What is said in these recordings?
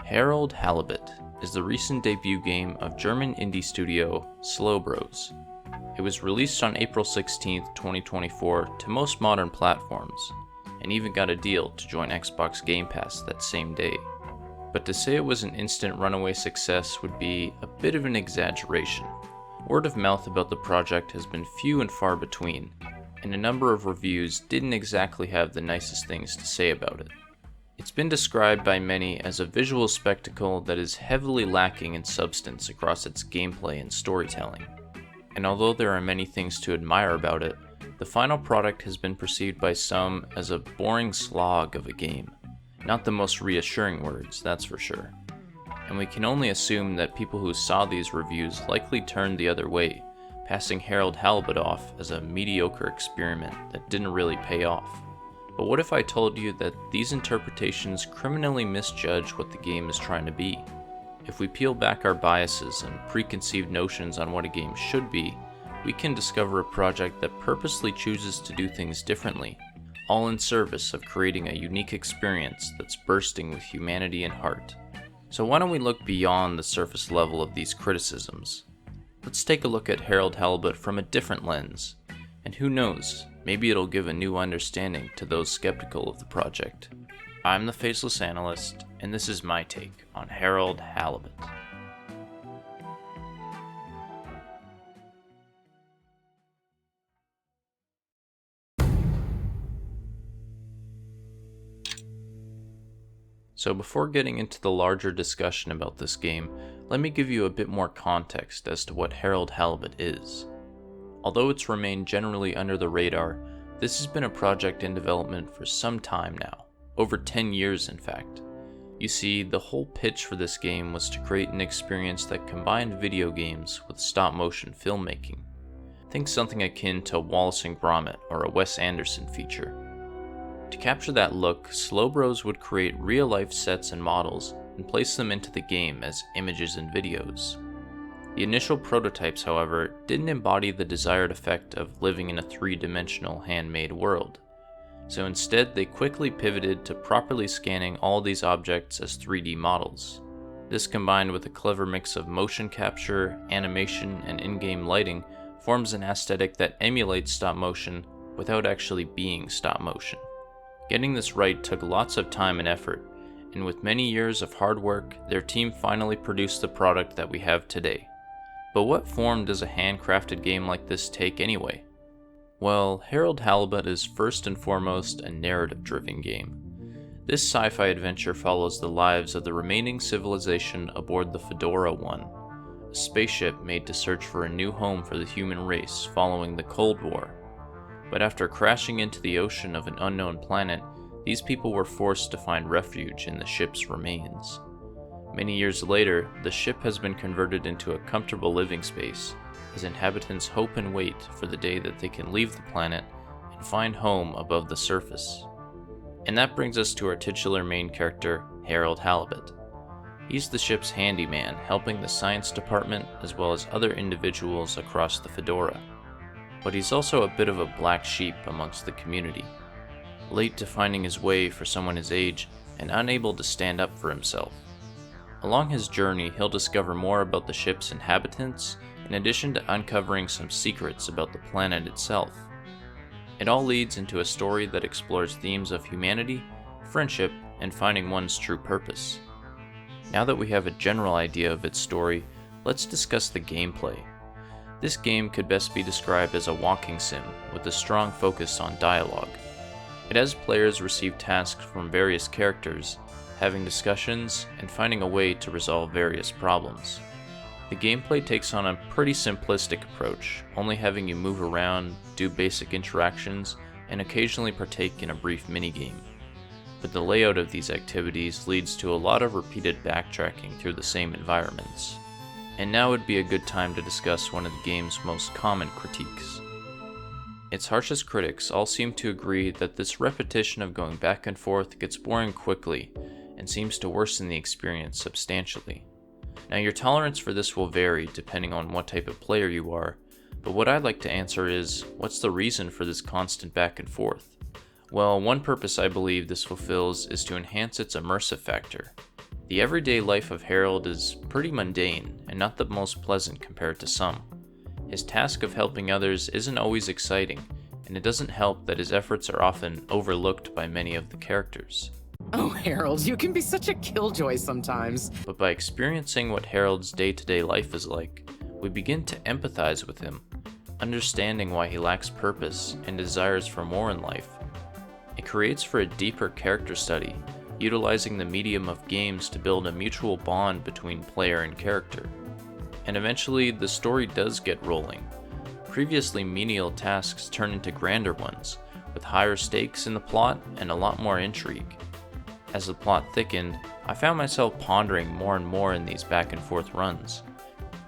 Harold Halibut is the recent debut game of German indie studio Slowbros. It was released on April 16, 2024 to most modern platforms, and even got a deal to join Xbox Game Pass that same day. But to say it was an instant runaway success would be a bit of an exaggeration. Word of mouth about the project has been few and far between, and a number of reviews didn't exactly have the nicest things to say about it. It's been described by many as a visual spectacle that is heavily lacking in substance across its gameplay and storytelling. And although there are many things to admire about it, the final product has been perceived by some as a boring slog of a game. Not the most reassuring words, that's for sure. And we can only assume that people who saw these reviews likely turned the other way, passing Harold Halibut off as a mediocre experiment that didn't really pay off. But what if I told you that these interpretations criminally misjudge what the game is trying to be? If we peel back our biases and preconceived notions on what a game should be, we can discover a project that purposely chooses to do things differently, all in service of creating a unique experience that's bursting with humanity and heart. So why don't we look beyond the surface level of these criticisms? Let's take a look at Harold Halibut from a different lens, and who knows, maybe it'll give a new understanding to those skeptical of the project. I'm the Faceless Analyst, and this is my take on Harold Halibut. So before getting into the larger discussion about this game, let me give you a bit more context as to what Harold Halibut is. Although it's remained generally under the radar, this has been a project in development for some time now, over 10 years in fact. You see, the whole pitch for this game was to create an experience that combined video games with stop-motion filmmaking. Think something akin to Wallace and Gromit or a Wes Anderson feature. To capture that look, Slowbros would create real-life sets and models and place them into the game as images and videos. The initial prototypes, however, didn't embody the desired effect of living in a three-dimensional handmade world. So instead, they quickly pivoted to properly scanning all these objects as 3D models. This, combined with a clever mix of motion capture, animation, and in-game lighting, forms an aesthetic that emulates stop motion without actually being stop motion. Getting this right took lots of time and effort, and with many years of hard work, their team finally produced the product that we have today. But what form does a handcrafted game like this take anyway? Well, Harold Halibut is first and foremost a narrative-driven game. This sci-fi adventure follows the lives of the remaining civilization aboard the Fedora 1, a spaceship made to search for a new home for the human race following the Cold War. But after crashing into the ocean of an unknown planet, these people were forced to find refuge in the ship's remains. Many years later, the ship has been converted into a comfortable living space, as inhabitants hope and wait for the day that they can leave the planet and find home above the surface. And that brings us to our titular main character, Harold Halibut. He's the ship's handyman, helping the science department as well as other individuals across the Fedora. But he's also a bit of a black sheep amongst the community, late to finding his way for someone his age and unable to stand up for himself. Along his journey, he'll discover more about the ship's inhabitants, in addition to uncovering some secrets about the planet itself. It all leads into a story that explores themes of humanity, friendship, and finding one's true purpose. Now that we have a general idea of its story, let's discuss the gameplay. This game could best be described as a walking sim with a strong focus on dialogue. It has players receive tasks from various characters, having discussions, and finding a way to resolve various problems. The gameplay takes on a pretty simplistic approach, only having you move around, do basic interactions, and occasionally partake in a brief minigame. But the layout of these activities leads to a lot of repeated backtracking through the same environments. And now would be a good time to discuss one of the game's most common critiques. Its harshest critics all seem to agree that this repetition of going back and forth gets boring quickly and seems to worsen the experience substantially. Now, your tolerance for this will vary depending on what type of player you are, but what I'd like to answer is, what's the reason for this constant back and forth? Well, one purpose I believe this fulfills is to enhance its immersive factor. The everyday life of Harold is pretty mundane and not the most pleasant compared to some. His task of helping others isn't always exciting, and it doesn't help that his efforts are often overlooked by many of the characters. Oh, Harold, you can be such a killjoy sometimes. But by experiencing what Harold's day-to-day life is like, we begin to empathize with him, understanding why he lacks purpose and desires for more in life. It creates for a deeper character study, utilizing the medium of games to build a mutual bond between player and character. And eventually, the story does get rolling. Previously menial tasks turn into grander ones, with higher stakes in the plot and a lot more intrigue. As the plot thickened, I found myself pondering more and more in these back and forth runs.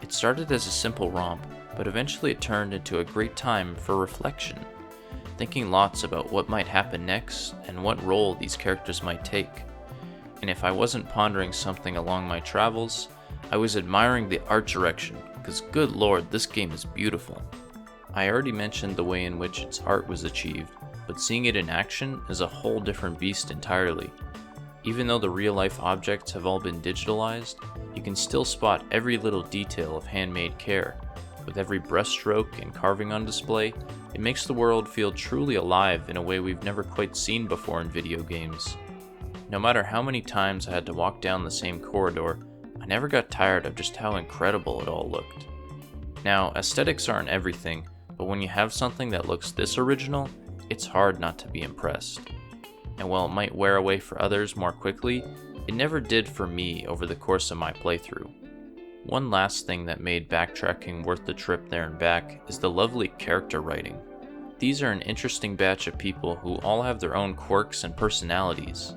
It started as a simple romp, but eventually it turned into a great time for reflection, thinking lots about what might happen next and what role these characters might take. And if I wasn't pondering something along my travels, I was admiring the art direction, because good lord, this game is beautiful. I already mentioned the way in which its art was achieved, but seeing it in action is a whole different beast entirely. Even though the real-life objects have all been digitalized, you can still spot every little detail of handmade care. With every brushstroke and carving on display, it makes the world feel truly alive in a way we've never quite seen before in video games. No matter how many times I had to walk down the same corridor, I never got tired of just how incredible it all looked. Now, aesthetics aren't everything, but when you have something that looks this original, it's hard not to be impressed. And while it might wear away for others more quickly, it never did for me over the course of my playthrough. One last thing that made backtracking worth the trip there and back is the lovely character writing. These are an interesting batch of people who all have their own quirks and personalities.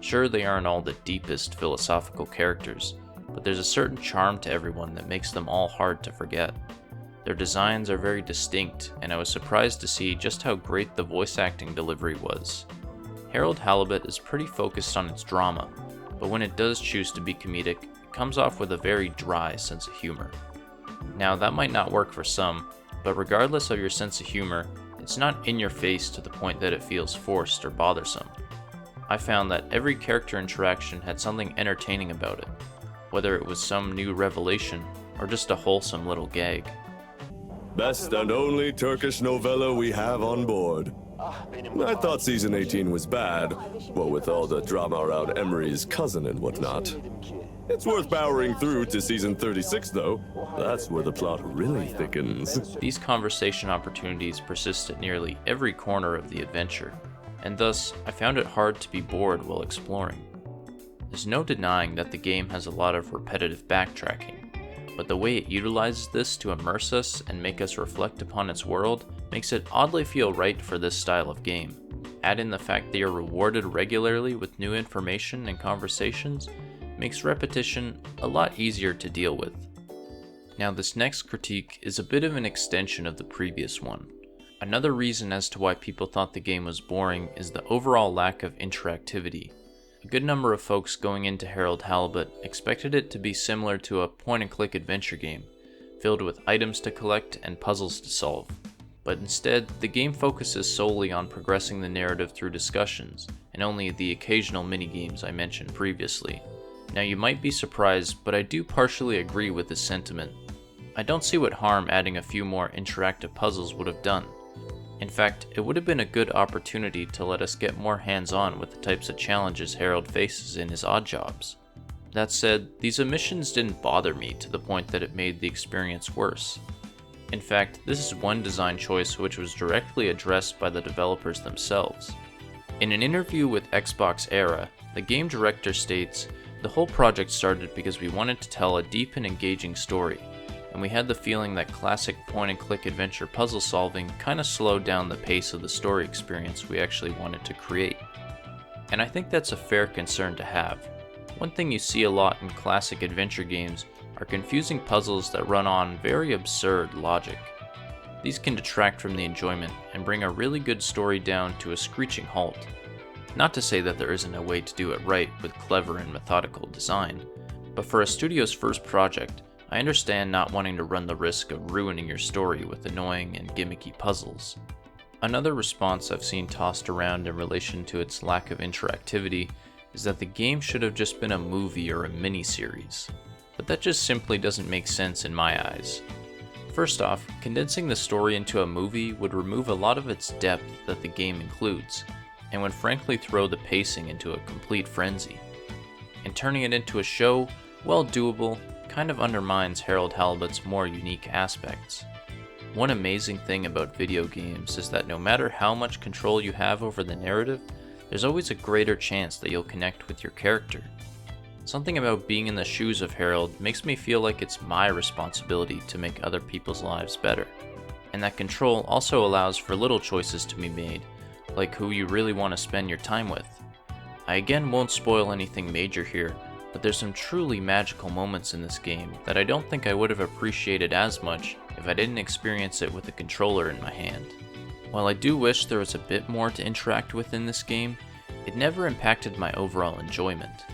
Sure, they aren't all the deepest philosophical characters, but there's a certain charm to everyone that makes them all hard to forget. Their designs are very distinct, and I was surprised to see just how great the voice acting delivery was. Harold Halibut is pretty focused on its drama, but when it does choose to be comedic, it comes off with a very dry sense of humor. Now, that might not work for some, but regardless of your sense of humor, it's not in your face to the point that it feels forced or bothersome. I found that every character interaction had something entertaining about it, whether it was some new revelation or just a wholesome little gag. Best and only Turkish novella we have on board. I thought season 18 was bad, what with all the drama around Emery's cousin and whatnot. It's worth powering through to season 36 though. That's where the plot really thickens. These conversation opportunities persist at nearly every corner of the adventure, and thus I found it hard to be bored while exploring. There's no denying that the game has a lot of repetitive backtracking, but the way it utilizes this to immerse us and make us reflect upon its world makes it oddly feel right for this style of game. Add in the fact they are rewarded regularly with new information and conversations, makes repetition a lot easier to deal with. Now, this next critique is a bit of an extension of the previous one. Another reason as to why people thought the game was boring is the overall lack of interactivity. A good number of folks going into Harold Halibut expected it to be similar to a point-and-click adventure game, filled with items to collect and puzzles to solve. But instead, the game focuses solely on progressing the narrative through discussions, and only the occasional minigames I mentioned previously. Now, you might be surprised, but I do partially agree with this sentiment. I don't see what harm adding a few more interactive puzzles would have done. In fact, it would have been a good opportunity to let us get more hands-on with the types of challenges Harold faces in his odd jobs. That said, these omissions didn't bother me to the point that it made the experience worse. In fact, this is one design choice which was directly addressed by the developers themselves. In an interview with Xbox Era, the game director states, "The whole project started because we wanted to tell a deep and engaging story, and we had the feeling that classic point-and-click adventure puzzle solving kinda slowed down the pace of the story experience we actually wanted to create." And I think that's a fair concern to have. One thing you see a lot in classic adventure games are confusing puzzles that run on very absurd logic. These can detract from the enjoyment and bring a really good story down to a screeching halt. Not to say that there isn't a way to do it right with clever and methodical design, But for a studio's first project, I understand not wanting to run the risk of ruining your story with annoying and gimmicky puzzles. Another response I've seen tossed around in relation to its lack of interactivity is that the game should have just been a movie or a miniseries. But that just simply doesn't make sense in my eyes. First off, condensing the story into a movie would remove a lot of its depth that the game includes, and would frankly throw the pacing into a complete frenzy. And turning it into a show, while doable, kind of undermines Harold Halibut's more unique aspects. One amazing thing about video games is that no matter how much control you have over the narrative, there's always a greater chance that you'll connect with your character. Something about being in the shoes of Harold makes me feel like it's my responsibility to make other people's lives better. And that control also allows for little choices to be made, like who you really want to spend your time with. I again won't spoil anything major here, but there's some truly magical moments in this game that I don't think I would have appreciated as much if I didn't experience it with a controller in my hand. While I do wish there was a bit more to interact with in this game, it never impacted my overall enjoyment.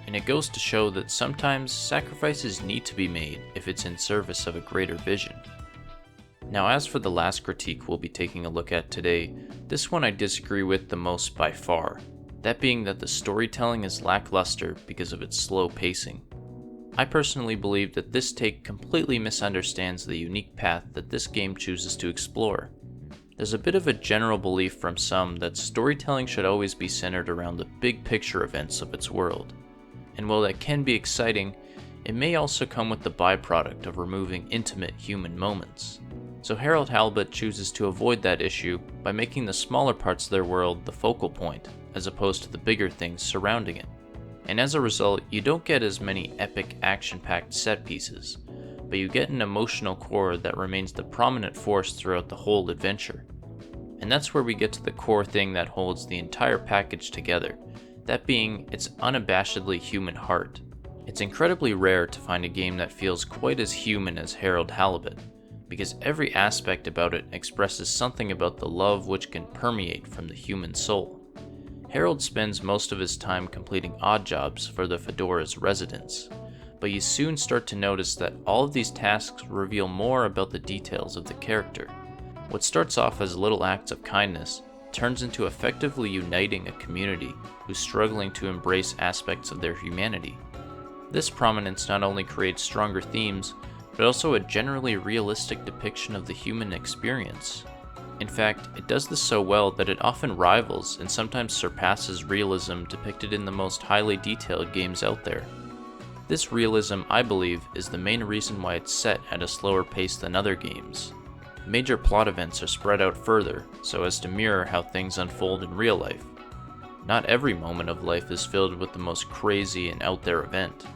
And it goes to show that sometimes sacrifices need to be made if it's in service of a greater vision. Now, as for the last critique we'll be taking a look at today, this one I disagree with the most by far. That being that the storytelling is lackluster because of its slow pacing. I personally believe that this take completely misunderstands the unique path that this game chooses to explore. There's a bit of a general belief from some that storytelling should always be centered around the big picture events of its world. And while that can be exciting, it may also come with the byproduct of removing intimate human moments. So Harold Halibut chooses to avoid that issue by making the smaller parts of their world the focal point, as opposed to the bigger things surrounding it. And as a result, you don't get as many epic action-packed set pieces, but you get an emotional core that remains the prominent force throughout the whole adventure. And that's where we get to the core thing that holds the entire package together, that being its unabashedly human heart. It's incredibly rare to find a game that feels quite as human as Harold Halibut, because every aspect about it expresses something about the love which can permeate from the human soul. Harold spends most of his time completing odd jobs for the Fedora's residents, but you soon start to notice that all of these tasks reveal more about the details of the character. What starts off as little acts of kindness turns into effectively uniting a community who's struggling to embrace aspects of their humanity. This prominence not only creates stronger themes, but also a generally realistic depiction of the human experience. In fact, it does this so well that it often rivals and sometimes surpasses realism depicted in the most highly detailed games out there. This realism, I believe, is the main reason why it's set at a slower pace than other games. Major plot events are spread out further, so as to mirror how things unfold in real life. Not every moment of life is filled with the most crazy and out there event.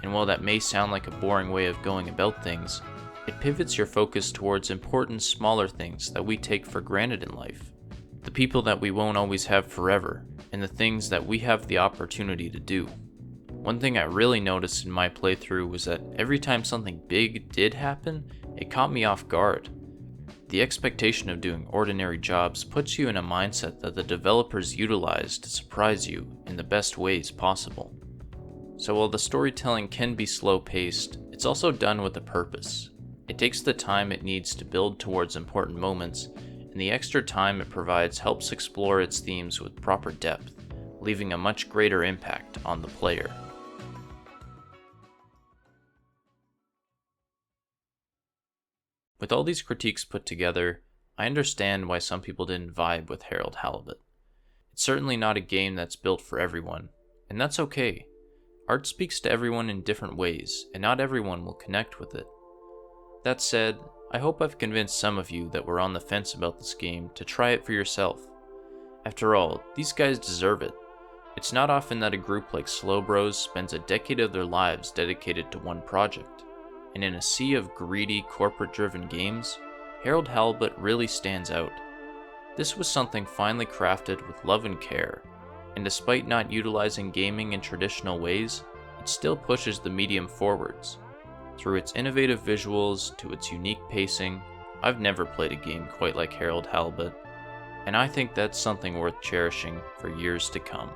And while that may sound like a boring way of going about things, it pivots your focus towards important smaller things that we take for granted in life. The people that we won't always have forever, and the things that we have the opportunity to do. One thing I really noticed in my playthrough was that every time something big did happen, it caught me off guard. The expectation of doing ordinary jobs puts you in a mindset that the developers utilize to surprise you in the best ways possible. So while the storytelling can be slow-paced, it's also done with a purpose. It takes the time it needs to build towards important moments, and the extra time it provides helps explore its themes with proper depth, leaving a much greater impact on the player. With all these critiques put together, I understand why some people didn't vibe with Harold Halibut. It's certainly not a game that's built for everyone, and that's okay. Art speaks to everyone in different ways, and not everyone will connect with it. That said, I hope I've convinced some of you that were on the fence about this game to try it for yourself. After all, these guys deserve it. It's not often that a group like Slow Bros spends a decade of their lives dedicated to one project. And in a sea of greedy, corporate-driven games, Harold Halibut really stands out. This was something finely crafted with love and care, and despite not utilizing gaming in traditional ways, it still pushes the medium forwards. Through its innovative visuals to its unique pacing, I've never played a game quite like Harold Halibut, and I think that's something worth cherishing for years to come.